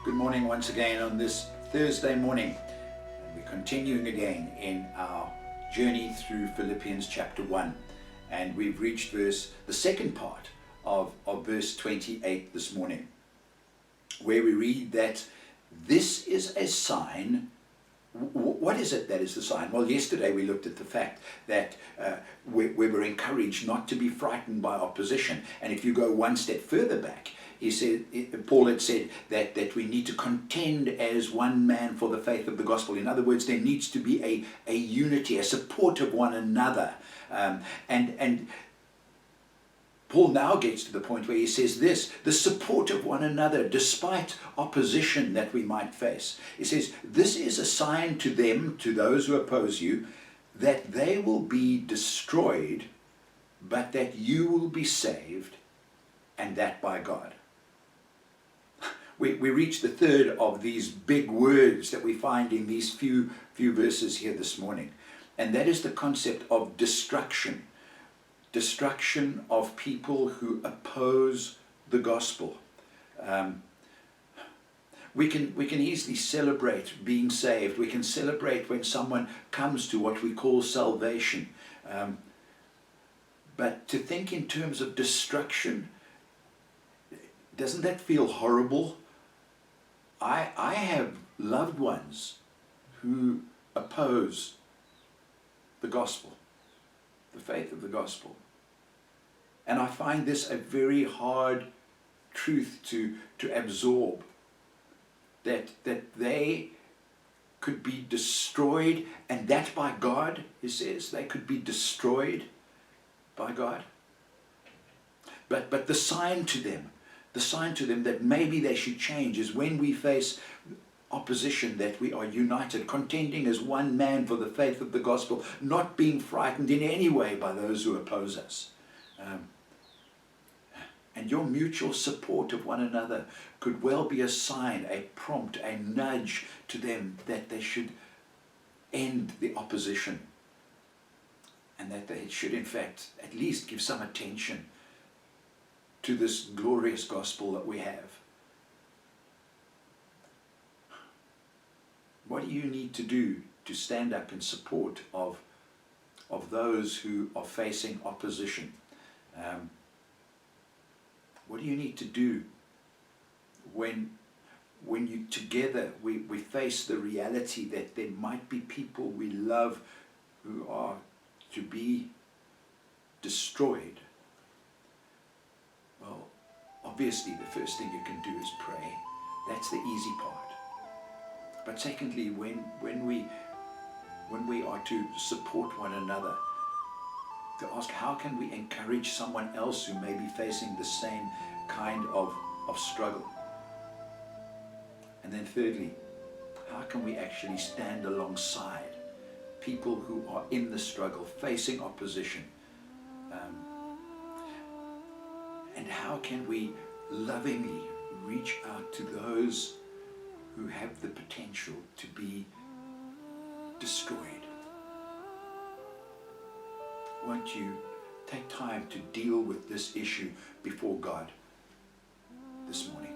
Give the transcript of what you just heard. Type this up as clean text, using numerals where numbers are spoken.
Good morning once again on this Thursday morning. We're continuing again in our journey through Philippians chapter 1. And we've reached the second part of verse 28 this morning, where we read that this is a sign. What is it that is the sign? Well, yesterday we looked at the fact that we were encouraged not to be frightened by opposition. And if you go one step further back, Paul had said that we need to contend as one man for the faith of the gospel. In other words, there needs to be a unity, a support of one another. And Paul now gets to the point where he says this: the support of one another despite opposition that we might face. He says, this is a sign to them, to those who oppose you, that they will be destroyed, but that you will be saved, and that by God. We reach the third of these big words that we find in these few verses here this morning. And that is the concept of destruction. Destruction of people who oppose the gospel. We can easily celebrate being saved. We can celebrate when someone comes to what we call salvation. But to think in terms of destruction, doesn't that feel horrible? I have loved ones who oppose the gospel, the faith of the gospel. And I find this a very hard truth to absorb, that they could be destroyed, and that by God, he says, they could be destroyed by God. But the sign to them that maybe they should change is when we face opposition, that we are united, contending as one man for the faith of the gospel, not being frightened in any way by those who oppose us. And your mutual support of one another could well be a sign, a prompt, a nudge to them that they should end the opposition, and that they should in fact at least give some attention to this glorious gospel that we have. What do you need to do to stand up in support of those who are facing opposition? What do you need to do when you together we face the reality that there might be people we love who are to be destroyed? Well, obviously the first thing you can do is pray. That's the easy part. But secondly, when we are to support one another, to ask, how can we encourage someone else who may be facing the same kind of struggle? And then thirdly, how can we actually stand alongside people who are in the struggle, facing opposition? And how can we lovingly reach out to those who have the potential to be destroyed? Won't you take time to deal with this issue before God this morning?